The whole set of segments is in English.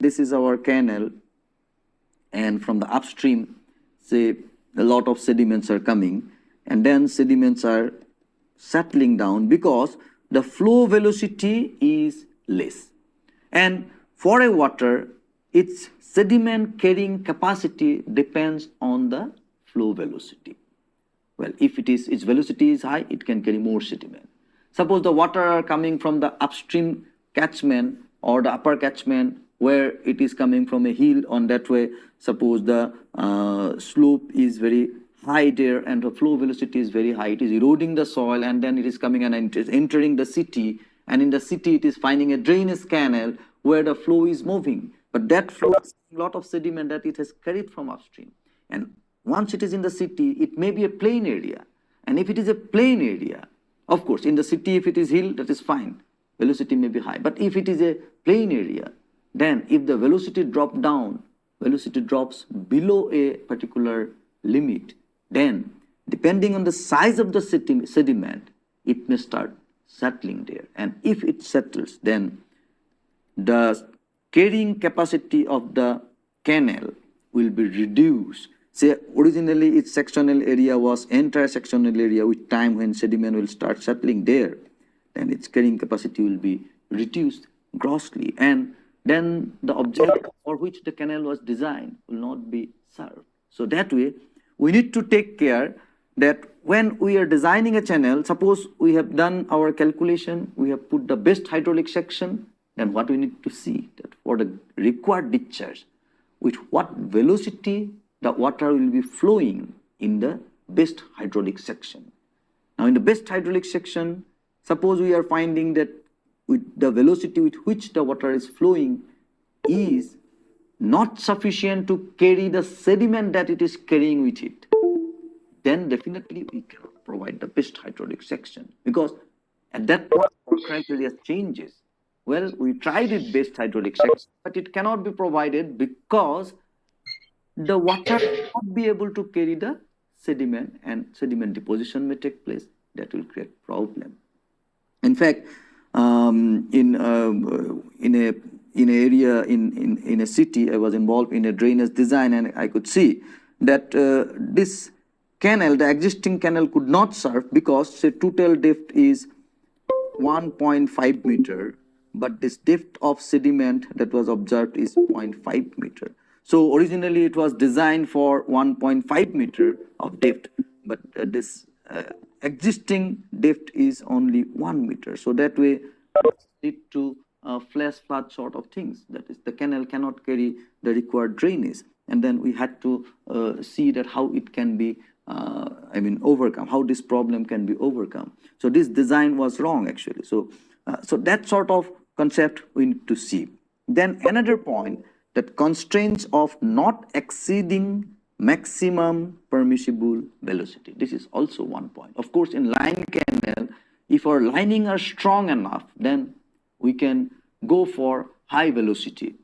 this is our canal, and from the upstream, say a lot of sediments are coming, and then sediments are settling down because the flow velocity is less. And for a water, its sediment carrying capacity depends on the flow velocity. Well, if its velocity is high, it can carry more sediment. Suppose the water are coming from the upstream catchment or the upper catchment where it is coming from a hill. On that way, suppose the slope is very high there and the flow velocity is very high. It is eroding the soil, and then it is coming and it is entering the city. And in the city, it is finding a drainage canal where the flow is moving. But that flow has a lot of sediment that it has carried from upstream. And once it is in the city, it may be a plain area. And if it is a plain area, of course, in the city, if it is hill, that is fine. Velocity may be high. But if it is a plain area, then if the velocity drops down, velocity drops below a particular limit, then depending on the size of the sediment, it may start settling there. And if it settles, then the carrying capacity of the canal will be reduced. Say originally its sectional area was entire sectional area. With time, when sediment will start settling there, then its carrying capacity will be reduced grossly, and then the object for which the canal was designed will not be served. So that way, we need to take care that when we are designing a channel, suppose we have done our calculation, we have put the best hydraulic section, then what we need to see that for the required discharge, with what velocity the water will be flowing in the best hydraulic section. Now in the best hydraulic section, suppose we are finding that with the velocity with which the water is flowing is not sufficient to carry the sediment that it is carrying with it, then definitely we cannot provide the best hydraulic section, because at that point our criteria changes. Well, we tried it best hydraulic section, but it cannot be provided because the water will not be able to carry the sediment, and sediment deposition may take place. That will create problem. In fact, in a city, I was involved in a drainage design, and I could see that this canal, the existing canal, could not serve because say total depth is 1.5 meter, but this depth of sediment that was observed is 0.5 meter. So originally it was designed for 1.5 meter of depth, but this existing depth is only 1 meter. So that way lead to flash flood sort of things. That is, the canal cannot carry the required drainage, and then we had to see that how it can be overcome, how this problem can be overcome. So this design was wrong actually. So that sort of concept we need to see. Then another point, that constraints of not exceeding maximum permissible velocity. This is also one point. Of course, in line canal, if our lining are strong enough, then we can go for high velocity.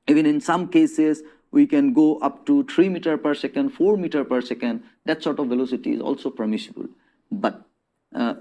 Even in some cases, we can go up to 3 meter per second, 4 meter per second. That sort of velocity is also permissible. But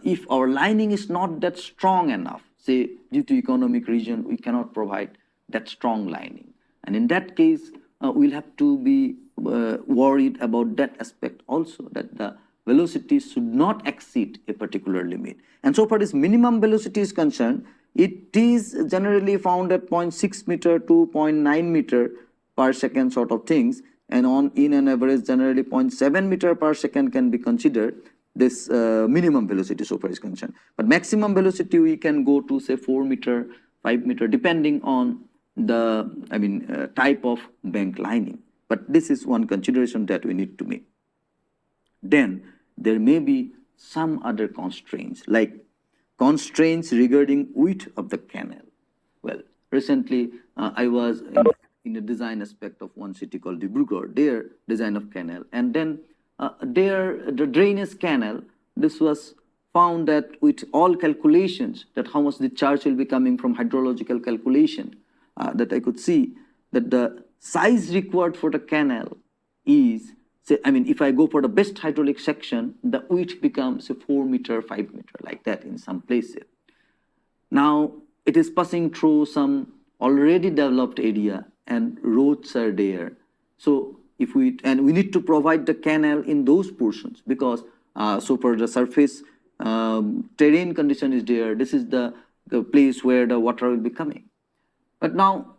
if our lining is not that strong enough, say due to economic reason, we cannot provide that strong lining. And in that case, we'll have to be worried about that aspect also, that the velocity should not exceed a particular limit. And so far as minimum velocity is concerned, it is generally found at 0.6 meter to 0.9 meter per second sort of things. And in an average, generally 0.7 meter per second can be considered this minimum velocity so far is concerned. But maximum velocity we can go to say 4 meter, 5 meter, depending on the type of bank lining. But this is one consideration that we need to make. Then there may be some other constraints, like constraints regarding width of the canal. Well, recently I was in the design aspect of one city called Dibrugarh, their design of canal, and then the drainage canal, this was found that with all calculations, that how much the discharge will be coming from hydrological calculation, that I could see that the size required for the canal is, say, if I go for the best hydraulic section, the width becomes a 4 meter, 5 meter, like that in some places. Now, it is passing through some already developed area and roads are there. So if we need to provide the canal in those portions, because so for the surface terrain condition is there, this is the place where the water will be coming. But now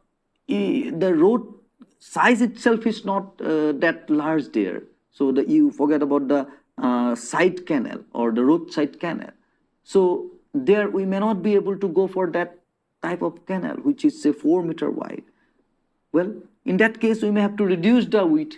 the road size itself is not that large there. So you forget about the side canal or the roadside canal. So there we may not be able to go for that type of canal, which is say 4 meter wide. Well, in that case, we may have to reduce the width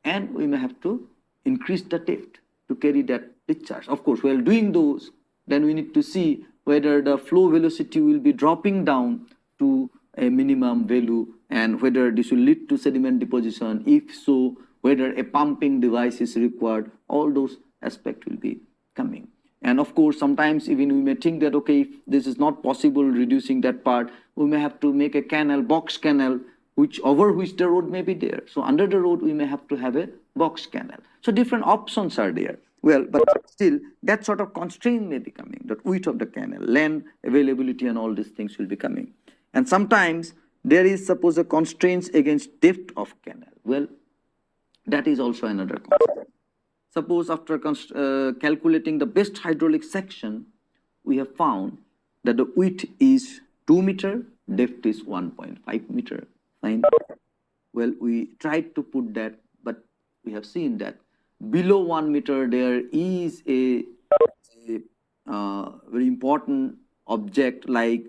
and we may have to increase the depth to carry that discharge. Of course, while doing those, then we need to see whether the flow velocity will be dropping down to a minimum value and whether this will lead to sediment deposition. If so, whether a pumping device is required, all those aspects will be coming. And of course, sometimes even we may think that, okay, if this is not possible reducing that part, we may have to make a canal, box canal, over which the road may be there. So under the road, we may have to have a box canal. So different options are there. Well, but still, that sort of constraint may be coming, the width of the canal, land availability and all these things will be coming. And sometimes there is, suppose, a constraints against depth of canal. Well, that is also another constraint. Suppose after calculating the best hydraulic section, we have found that the width is 2 meter, depth is 1.5 meter. Fine. Well, we tried to put that, but we have seen that below 1 meter there is a very important object like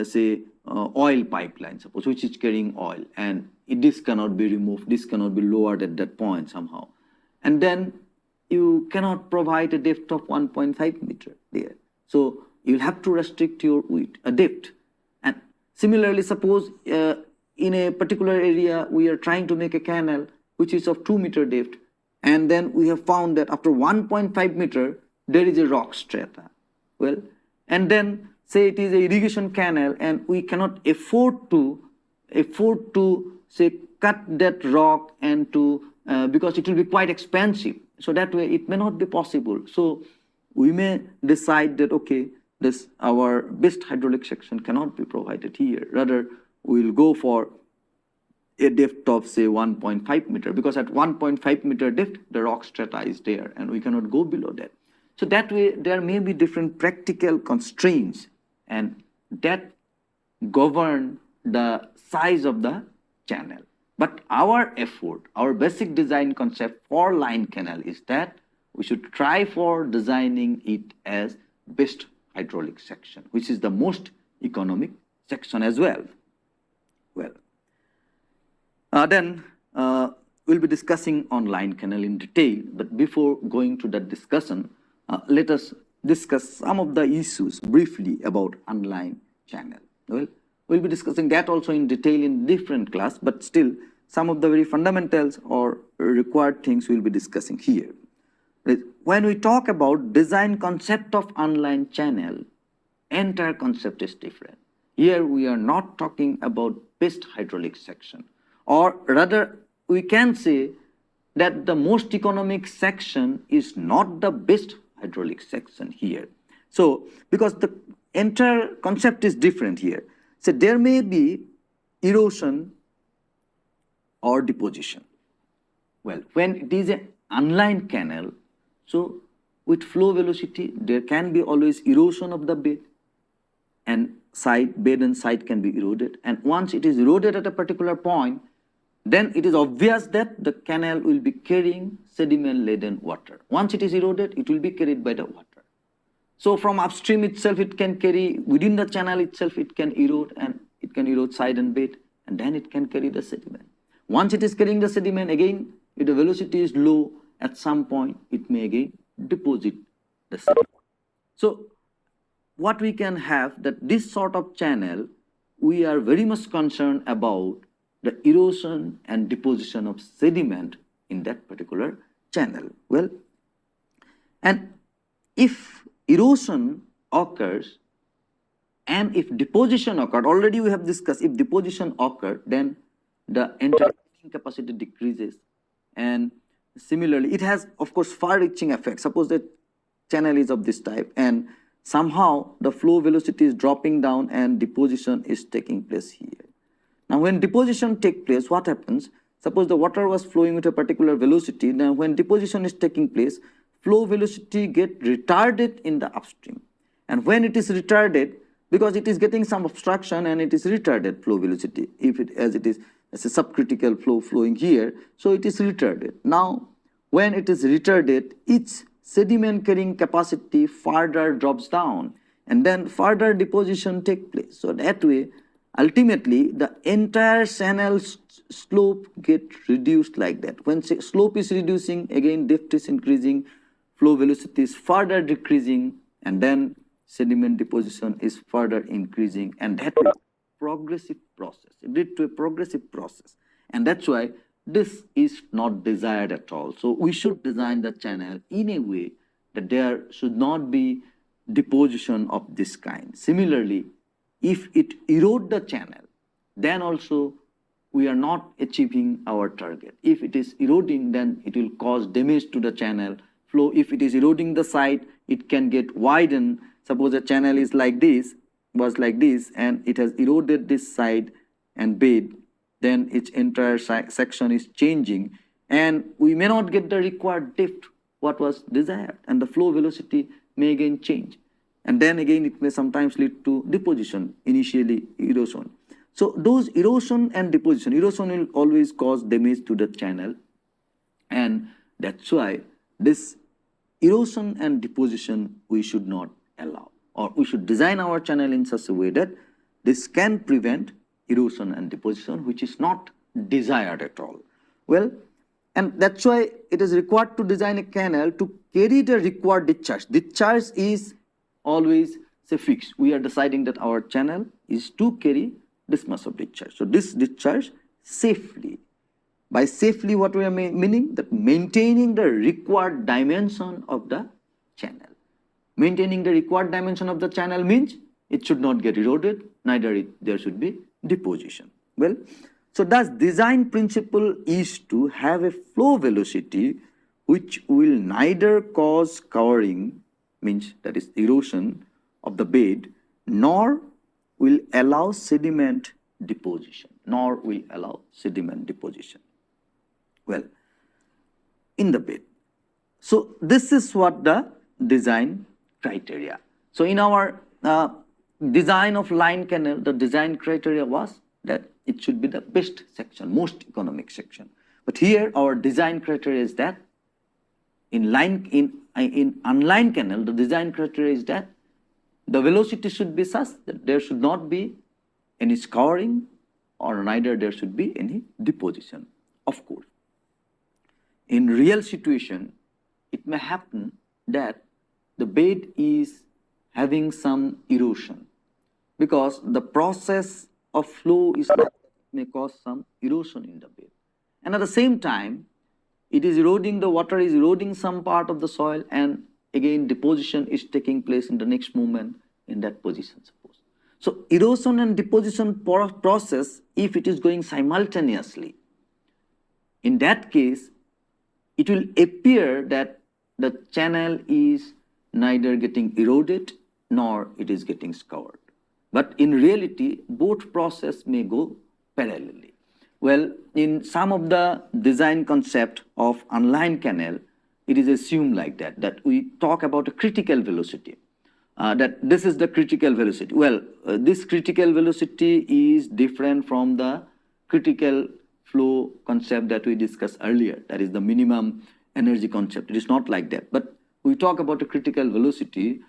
say oil pipeline, suppose, which is carrying oil, and this cannot be removed, this cannot be lowered at that point somehow. And then you cannot provide a depth of 1.5 meter there. So you'll have to restrict your width, depth. And similarly, suppose in a particular area we are trying to make a canal which is of 2 meter depth, and then we have found that after 1.5 meter there is a rock strata. Well, and then say it is a irrigation canal and we cannot afford to say cut that rock and to because it will be quite expensive. So that way it may not be possible. So we may decide that, okay, this our best hydraulic section cannot be provided here. Rather, we will go for a depth of say 1.5 meter, because at 1.5 meter depth the rock strata is there and we cannot go below that. So that way there may be different practical constraints and that govern the size of the channel. But our effort, our basic design concept for line canal is that we should try for designing it as best hydraulic section, which is the most economic section as well. Well, then we'll be discussing on line canal in detail, but before going to that discussion, let us discuss some of the issues briefly about unlined channel. Well, we'll be discussing that also in detail in different class, but still some of the very fundamentals or required things we'll be discussing here. When we talk about design concept of unlined channel, entire concept is different. Here we are not talking about best hydraulic section, or rather we can say that the most economic section is not the best hydraulic section here. So because the entire concept is different here. So there may be erosion or deposition. Well, when it is an unlined canal, so with flow velocity, there can be always erosion of the bed and bed and side can be eroded. And once it is eroded at a particular point, then it is obvious that the canal will be carrying sediment-laden water. Once it is eroded, it will be carried by the water. So from upstream itself, it can carry, within the channel itself, it can erode, and it can erode side and bed, and then it can carry the sediment. Once it is carrying the sediment, again, if the velocity is low, at some point, it may again deposit the sediment. So what we can have that this sort of channel, we are very much concerned about the erosion and deposition of sediment in that particular channel. Well, and if erosion occurs and if deposition occurred, already we have discussed, if deposition occurred, then the entire capacity decreases. And similarly, it has, of course, far-reaching effects. Suppose the channel is of this type and somehow the flow velocity is dropping down and deposition is taking place here. Now, when deposition takes place, what happens? Suppose the water was flowing with a particular velocity. Now, when deposition is taking place, flow velocity get retarded in the upstream. And when it is retarded, because it is getting some obstruction and it is retarded flow velocity, if it as it is as a subcritical flow flowing here, so it is retarded. Now, when it is retarded, its sediment carrying capacity further drops down, and then further deposition take place. So that way, ultimately, the entire channel slope get reduced like that. When slope is reducing, again depth is increasing, flow velocity is further decreasing, and then sediment deposition is further increasing, and that way progressive process. It lead to a progressive process, and that's why this is not desired at all. So we should design the channel in a way that there should not be deposition of this kind. Similarly, if it erode the channel, then also we are not achieving our target. If it is eroding, then it will cause damage to the channel flow. If it is eroding the side, it can get widened. Suppose a channel is like this, was like this, and it has eroded this side and bed, then its entire section is changing, and we may not get the required depth what was desired, and the flow velocity may again change, and then again it may sometimes lead to deposition, initially erosion. So those erosion and deposition, erosion will always cause damage to the channel, and that's why this erosion and deposition we should not allow, or we should design our channel in such a way that this can prevent erosion and deposition, which is not desired at all. Well, and that's why it is required to design a canal to carry the required discharge. Discharge is always say fixed. We are deciding that our channel is to carry this much of discharge. So this discharge safely. By safely, what we are meaning? That maintaining the required dimension of the channel. Maintaining the required dimension of the channel means it should not get eroded, neither there should be deposition. Well, so thus design principle is to have a flow velocity which will neither cause covering, means that is erosion of the bed, nor will allow sediment deposition, well, in the bed. So this is what the design criteria. So in our design of line canal, the design criteria was that it should be the best section, most economic section. But here our design criteria is that in unlined canal, the design criteria is that the velocity should be such that there should not be any scouring, or neither there should be any deposition. Of course, in real situation, it may happen that the bed is having some erosion, because the process of flow is like may cause some erosion in the bed, and at the same time it is eroding, the water is eroding some part of the soil, and again deposition is taking place in the next moment in that position, suppose. So erosion and deposition process, if it is going simultaneously, in that case it will appear that the channel is neither getting eroded nor it is getting scoured. But in reality, both process may go parallelly. Well, in some of the design concept of unlined canal, it is assumed like that, that we talk about a critical velocity, that this is the critical velocity. Well, this critical velocity is different from the critical flow concept that we discussed earlier, that is the minimum energy concept. It is not like that. But we talk about a critical velocity,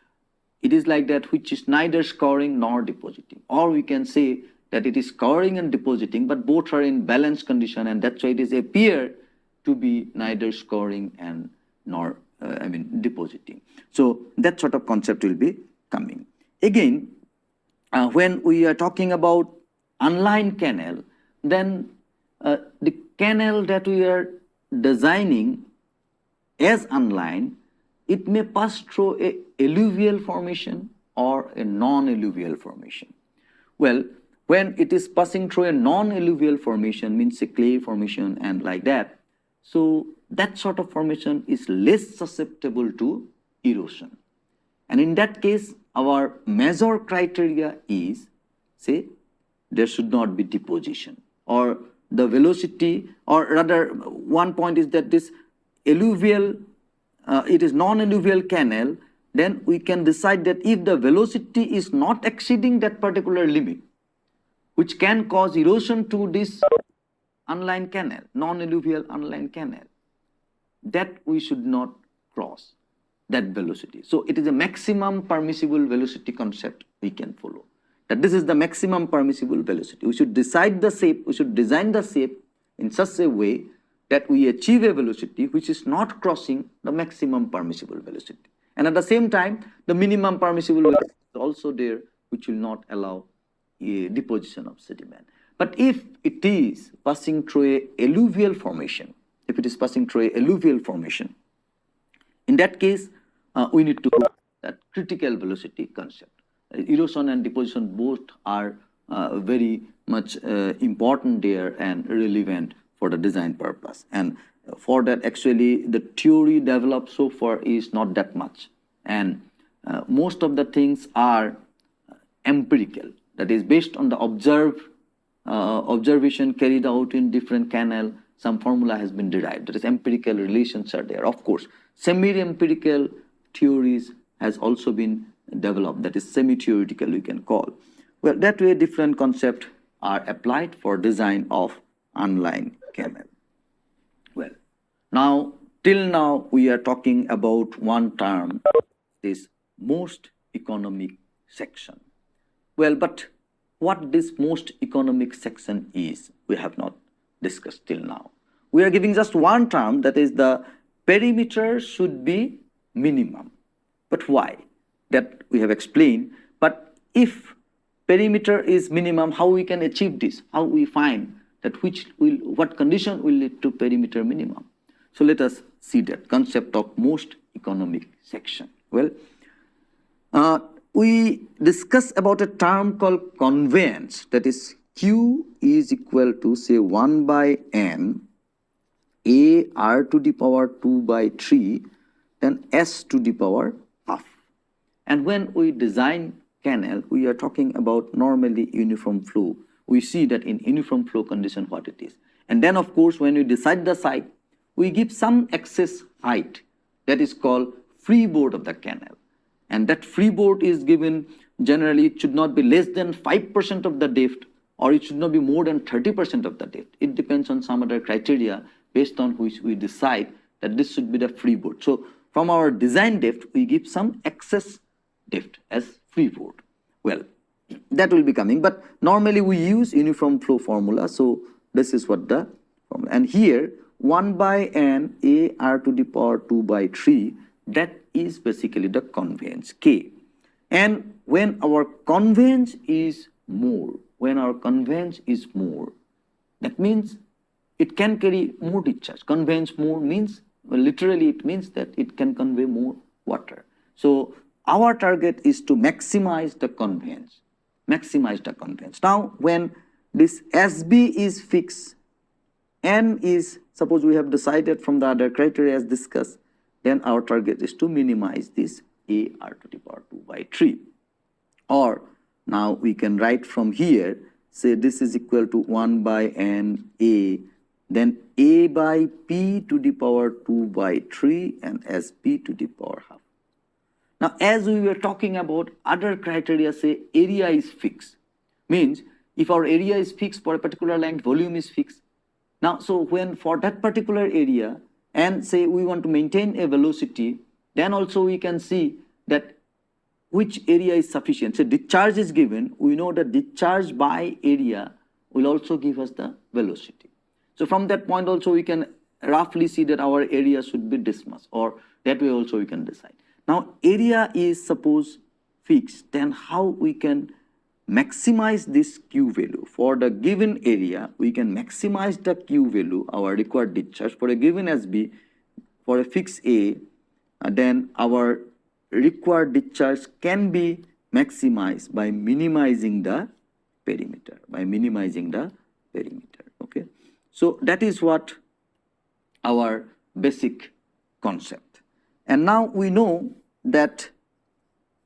it is like that, which is neither scouring nor depositing. Or we can say that it is scouring and depositing, but both are in balanced condition, and that's why it is appear to be neither scouring and nor depositing. So that sort of concept will be coming. Again, when we are talking about unlined canal, then the canal that we are designing as unlined, it may pass through a alluvial formation or a non-alluvial formation. Well, when it is passing through a non-alluvial formation, means a clay formation and like that, so that sort of formation is less susceptible to erosion. And in that case, our major criteria is, say, there should not be deposition, or the velocity, or rather one point is that this alluvial, it is non-alluvial canal, then we can decide that if the velocity is not exceeding that particular limit, which can cause erosion to this unlined canal, non-alluvial unlined canal, that we should not cross that velocity. So it is a maximum permissible velocity concept we can follow. That this is the maximum permissible velocity. We should decide the shape, we should design the shape in such a way that we achieve a velocity which is not crossing the maximum permissible velocity. And at the same time, the minimum permissible velocity is also there, which will not allow a deposition of sediment. But if it is passing through a alluvial formation, if it is passing through a alluvial formation, in that case, we need to go that critical velocity concept. Erosion and deposition both are very much important there and relevant for the design purpose. And for that, actually, the theory developed so far is not that much. And most of the things are empirical. That is based on the observation carried out in different canal. Some formula has been derived. That is, empirical relations are there. Of course, semi-empirical theories has also been developed. That is semi-theoretical, we can call. Well, that way different concepts are applied for design of unlined canal. Well, now, till now, we are talking about one term, this most economic section. Well, but what this most economic section is, we have not discussed till now. We are giving just one term, that is the perimeter should be minimum. But why? That we have explained. But if perimeter is minimum, how we can achieve this? How we find that what condition will lead to perimeter minimum? So let us see that concept of most economic section. Well, we discuss about a term called conveyance, that is Q is equal to, say, 1 by n, A r to the power 2 by 3, then S to the power half. And when we design canal, we are talking about normally uniform flow. We see that in uniform flow condition what it is. And then, of course, when we decide the site, we give some excess height, that is called freeboard of the canal. And that freeboard is given, generally it should not be less than 5% of the depth, or it should not be more than 30% of the depth. It depends on some other criteria based on which we decide that this should be the freeboard. So from our design depth, we give some excess depth as freeboard. Well, that will be coming, but normally we use uniform flow formula. So this is what the formula. And here, 1 by n A r to the power 2 by 3, that is basically the conveyance K. And when our conveyance is more, that means it can carry more discharge. Conveyance more means, well, literally it means that it can convey more water. So our target is to maximize the conveyance. Now, when this SB is fixed, N is, suppose we have decided from the other criteria as discussed, then our target is to minimize this A r to the power 2 by 3. Or now we can write from here, say this is equal to 1 by n A, then A by P to the power 2 by 3 and SB to the power half. Now, as we were talking about other criteria, say area is fixed, means if our area is fixed for a particular length, volume is fixed. Now, so when for that particular area, and say we want to maintain a velocity, then also we can see that which area is sufficient. So discharge is given, we know that discharge by area will also give us the velocity. So from that point also we can roughly see that our area should be this much, or that way also we can decide. Now area is suppose fixed, then how we can maximize this Q value? For the given area, we can maximize the Q value, our required discharge for a given SB, for a fixed A, then our required discharge can be maximized by minimizing the perimeter, okay? So that is what our basic concept. And now we know that,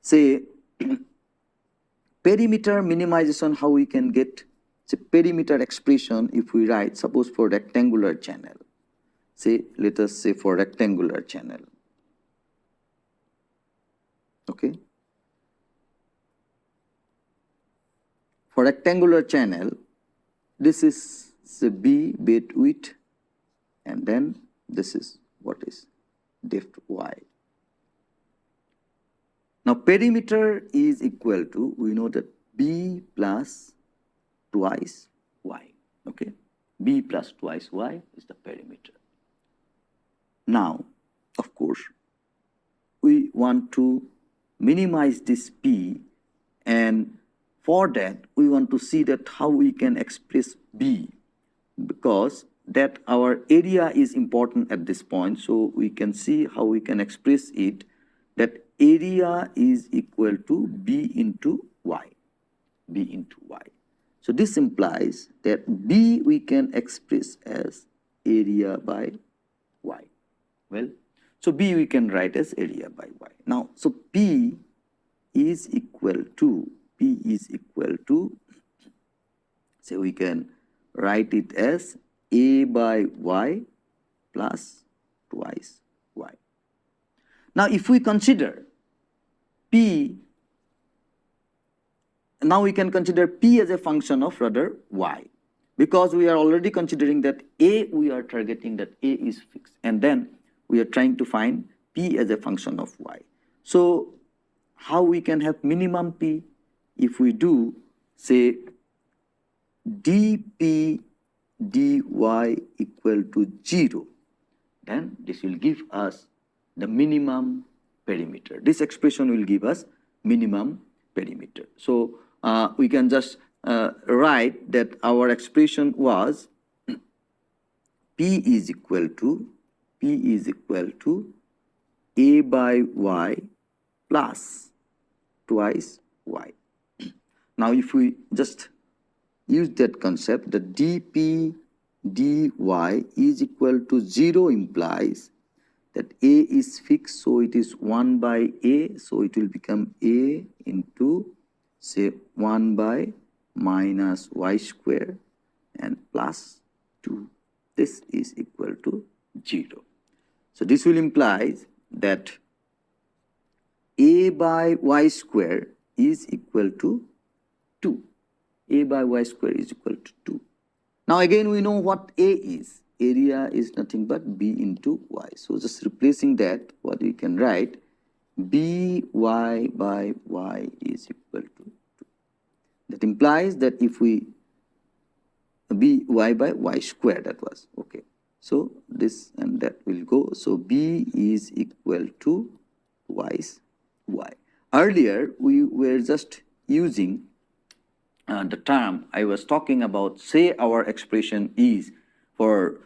say, perimeter minimization, how we can get say perimeter expression if we write, suppose for rectangular channel, say let us say for rectangular channel, okay. For rectangular channel, this is say B bit width, and then this is what is depth y. Now perimeter is equal to, we know that B plus twice y, okay. B plus twice y is the perimeter. Now, of course, we want to minimize this P, and for that we want to see that how we can express B, because that our area is important at this point. So we can see how we can express it, that area is equal to B into y, B into y. So this implies that B we can express as area by y. Well, so B we can write as area by y. Now, so P is equal to, so we can write it as A by y plus twice y. Now, if we consider P, now we can consider P as a function of rather y, because we are already considering that A, we are targeting that A is fixed, and then we are trying to find P as a function of y. So how we can have minimum P? If we do say dP dy equal to 0, then this will give us the minimum perimeter. This expression will give us minimum perimeter. So we can just write that our expression was P is equal to A by y plus twice y. Now if we just use that concept, the dP dy is equal to 0 implies that A is fixed, so it is 1 by A, so it will become A into say 1 by minus y square and plus 2. This is equal to 0. So this will imply that A by y square is equal to 2. A by y square is equal to 2. Now again we know what A is. Area is nothing but B into y. So just replacing that, what we can write, by y is equal to 2. That implies that if we by y square, that was okay. So this and that will go. So B is equal to twice y. Earlier we were just using the term I was talking about, say our expression is for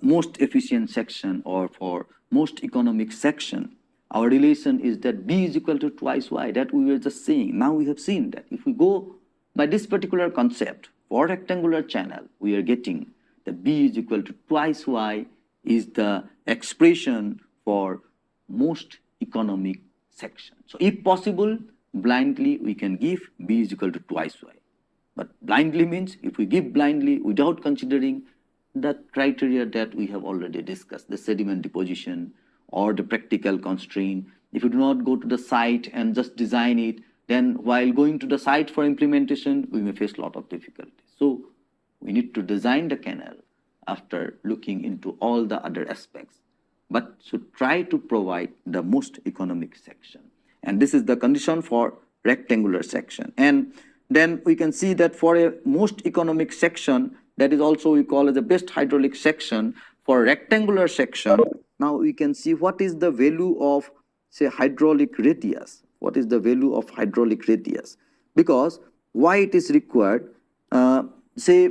most efficient section or for most economic section, our relation is that B is equal to twice y, that we were just saying. Now we have seen that if we go by this particular concept for rectangular channel, we are getting that B is equal to twice y is the expression for most economic section. So if possible, blindly we can give B is equal to twice y. But blindly means if we give blindly without considering the criteria that we have already discussed, the sediment deposition or the practical constraint. If you do not go to the site and just design it, then while going to the site for implementation, we may face a lot of difficulties. So we need to design the canal after looking into all the other aspects, but should try to provide the most economic section. And this is the condition for rectangular section. And then we can see that for a most economic section, that is also we call as the best hydraulic section. For rectangular section, now we can see what is the value of say hydraulic radius. What is the value of hydraulic radius? Because why it is required, say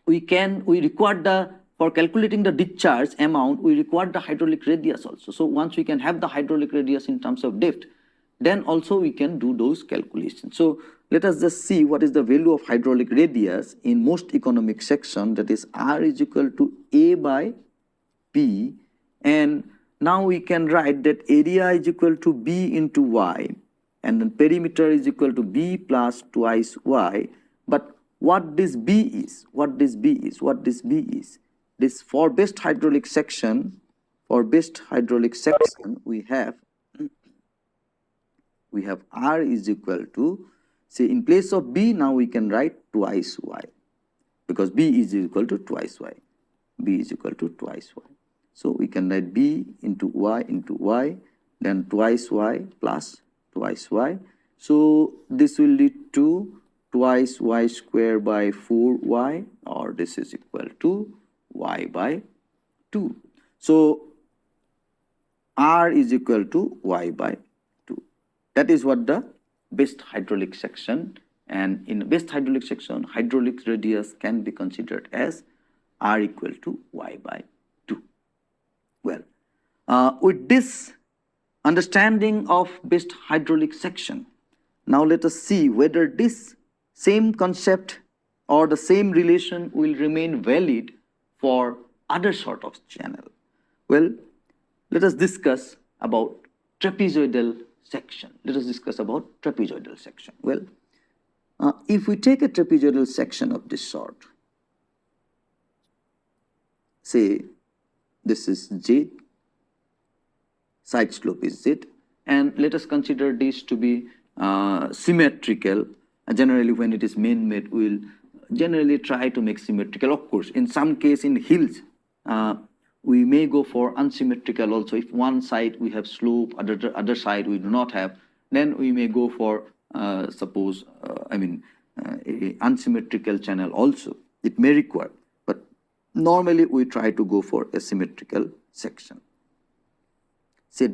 we require the, for calculating the discharge amount, we require the hydraulic radius also. So once we can have the hydraulic radius in terms of depth, then also we can do those calculations. So let us just see what is the value of hydraulic radius in most economic section, that is R is equal to A by P, and now we can write that area is equal to B into y, and then perimeter is equal to B plus twice y. But what this B is, what this B is, what this B is. This for best hydraulic section, we have R is equal to, say in place of B now we can write twice Y, because B is equal to twice Y. B is equal to twice Y. So we can write B into Y, then twice Y plus twice Y. So this will lead to twice Y square by 4Y, or this is equal to Y by 2. So R is equal to Y by 2. That is what the best hydraulic section, and in best hydraulic section, hydraulic radius can be considered as R equal to Y by 2. Well, with this understanding of best hydraulic section, now let us see whether this same concept or the same relation will remain valid for other sort of channel. Well, let us discuss about trapezoidal section. Well, if we take a trapezoidal section of this sort, say this is Z, side slope is Z, and let us consider this to be symmetrical. Generally, when it is man-made, we will generally try to make symmetrical. Of course, in some case in hills, we may go for unsymmetrical also. If one side we have slope, other side we do not have, then we may go for suppose a unsymmetrical channel also. It may require, but normally we try to go for a symmetrical section. Say